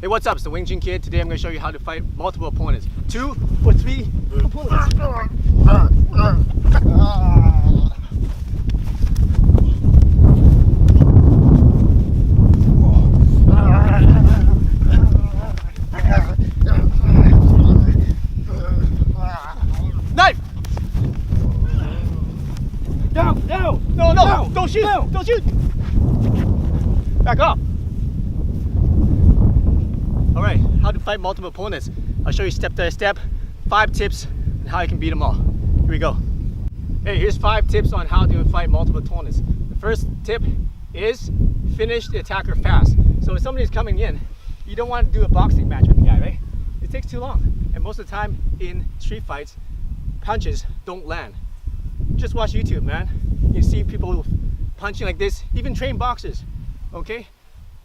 Hey, what's up? It's the Wing Chun Kid. Today I'm going to show you how to fight multiple opponents. 2 or 3 opponents. Knife! Down! Down! No! Down. Don't shoot! Down. Don't shoot! Back off! Alright, how to fight multiple opponents. I'll show you step by step, 5 tips on how you can beat them all. Here we go. Hey, here's 5 tips on how to fight multiple opponents. The first tip is finish the attacker fast. So if somebody's coming in, you don't want to do a boxing match with the guy, right? It takes too long. And most of the time in street fights, punches don't land. Just watch YouTube, man. You see people punching like this, even trained boxers, okay?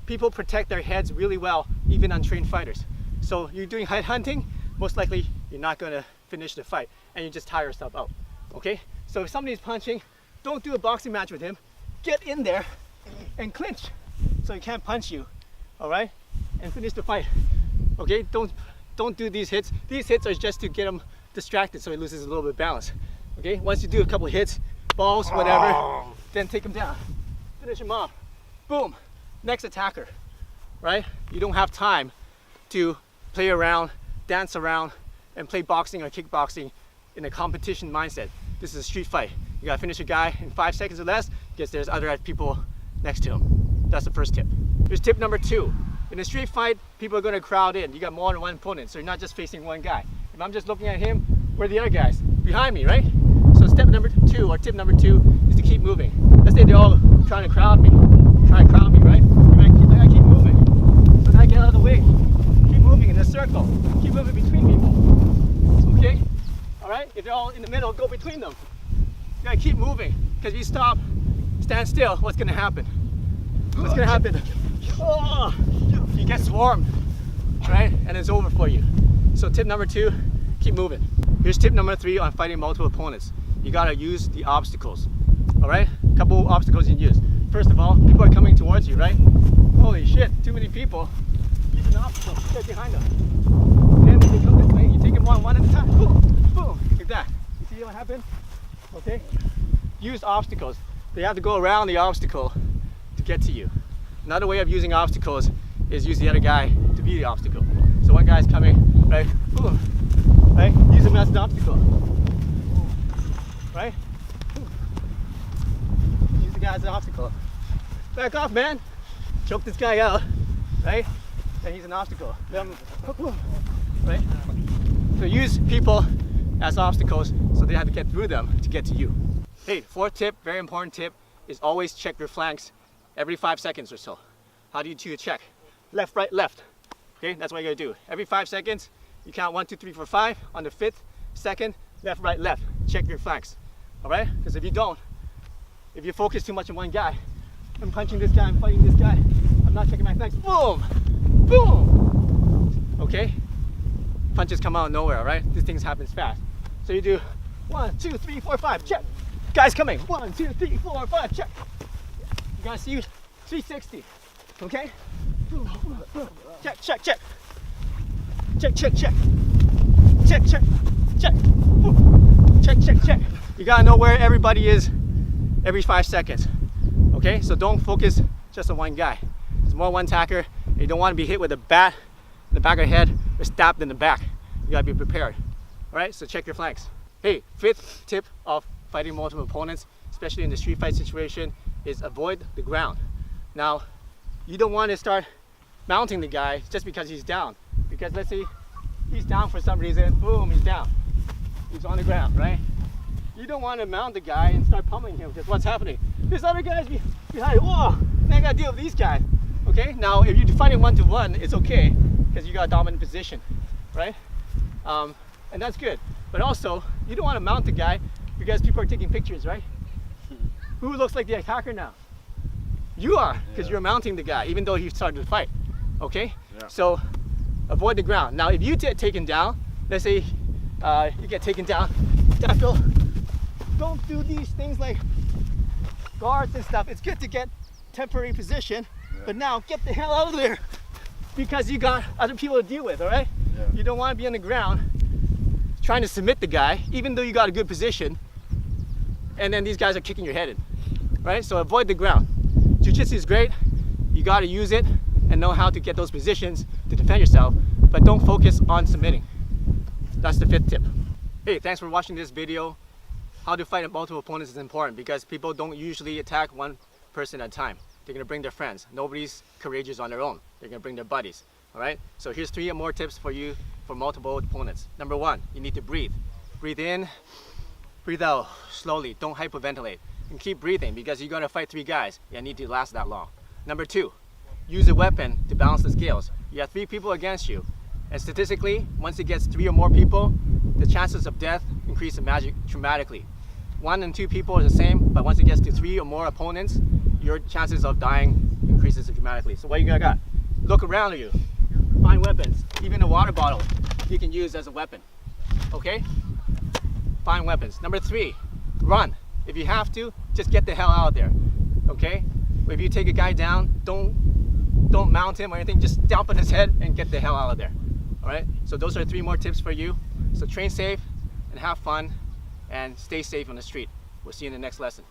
People protect their heads really well, even untrained fighters. So you're doing head hunting, most likely you're not gonna finish the fight and you just tire yourself out, okay? So if somebody's punching, don't do a boxing match with him. Get in there and clinch so he can't punch you, all right? And finish the fight, okay? Don't do these hits. These hits are just to get him distracted so he loses a little bit of balance, okay? Once you do a couple hits, balls, whatever, then take him down, finish him off, boom. Next attacker, right? You don't have time to play around, dance around, and play boxing or kickboxing in a competition mindset. This is a street fight. You gotta finish a guy in 5 seconds or less because there's other people next to him. That's the first tip. Here's tip number 2. In a street fight, people are gonna crowd in. You got more than one opponent, so you're not just facing one guy. If I'm just looking at him, where are the other guys? Behind me, right? So step number 2, or tip number 2, is to keep moving. Let's say they're all trying to crowd me. Try to crowd me, right? I gotta keep moving. So now I get out of the way. Keep moving in a circle. Keep moving between people. Okay? Alright? If they're all in the middle, go between them. You gotta keep moving. Because if you stop, stand still, what's gonna happen? What's gonna happen? Oh, you get swarmed. Right? And it's over for you. So tip number 2, keep moving. Here's tip number 3 on fighting multiple opponents. You gotta use the obstacles. Alright? A couple obstacles you can use. First of all, people are coming towards you, right? Holy shit, too many people. Use an obstacle, get behind them. Then when they come this way, you take them one at a time. Boom, boom, like that. You see what happened? Okay? Use obstacles. They have to go around the obstacle to get to you. Another way of using obstacles is use the other guy to be the obstacle. So one guy's coming, right? Boom, right? Use him as an obstacle, right? Use the guy as an obstacle. Back off, man. Choke this guy out, right? And he's an obstacle. Right? So use people as obstacles so they have to get through them to get to you. Hey, 4th tip, very important tip, is always check your flanks every 5 seconds or so. How do you do a check? Left, right, left. Okay, that's what you gotta do. Every 5 seconds, you count 1, 2, 3, 4, 5. On the 5th second, left, right, left. Check your flanks. All right? Because if you don't, if you focus too much on one guy, I'm punching this guy, I'm fighting this guy, I'm not checking my flanks, boom, boom, okay? Punches come out of nowhere, all right? These things happen fast. So you do 1, 2, 3, 4, 5, check. Guys coming, 1, 2, 3, 4, 5, check. You gotta see 360, okay? Boom, boom, boom. Check, check, check. Check, check, check. Check, check, check. Boom. Check, check, check. You gotta know where everybody is every 5 seconds. Okay, so don't focus just on one guy. There's more one attacker. You don't want to be hit with a bat in the back of the head or stabbed in the back. You gotta be prepared. All right, so check your flanks. Hey, 5th tip of fighting multiple opponents, especially in the street fight situation, is avoid the ground. Now, you don't want to start mounting the guy just because he's down. Because let's say he's down for some reason, boom, he's down. He's on the ground, right? You don't want to mount the guy and start pummeling him because what's happening? There's other guys behind. Whoa! Now I gotta deal with these guys. Okay? Now, if you're fighting 1-to-1, it's okay because you got a dominant position, right? And that's good. But also, you don't want to mount the guy because people are taking pictures, right? Who looks like the attacker now? You are, because you're mounting the guy, even though he started to fight. Okay? Yeah. So avoid the ground. Now, if you get taken down, let's say you get taken down, don't do these things like guards and stuff. It's good to get temporary position, but now get the hell out of there. because you got other people to deal with, all right? Yeah. You don't want to be on the ground trying to submit the guy, even though you got a good position, and then these guys are kicking your head in, right? So avoid the ground. Jiu-jitsu is great. You got to use it and know how to get those positions to defend yourself, but don't focus on submitting. That's the 5th tip. Hey, thanks for watching this video. How to fight multiple opponents is important because people don't usually attack one person at a time. They're gonna bring their friends. Nobody's courageous on their own. They're gonna bring their buddies, all right? So here's 3 more tips for you for multiple opponents. Number 1, you need to breathe. Breathe in, breathe out slowly. Don't hyperventilate. And keep breathing because you're gonna fight 3 guys. You need to last that long. Number 2, use a weapon to balance the scales. You have 3 people against you. And statistically, once it gets 3 or more people, the chances of death increase dramatically. 1 and 2 people are the same, but once it gets to 3 or more opponents, your chances of dying increases dramatically. So what you got? Look around you, find weapons. Even a water bottle you can use as a weapon, okay? Find weapons. Number 3, run. If you have to, just get the hell out of there, okay? If you take a guy down, don't mount him or anything, just stomp on his head and get the hell out of there, all right? So those are 3 more tips for you. So train safe and have fun and stay safe on the street. We'll see you in the next lesson.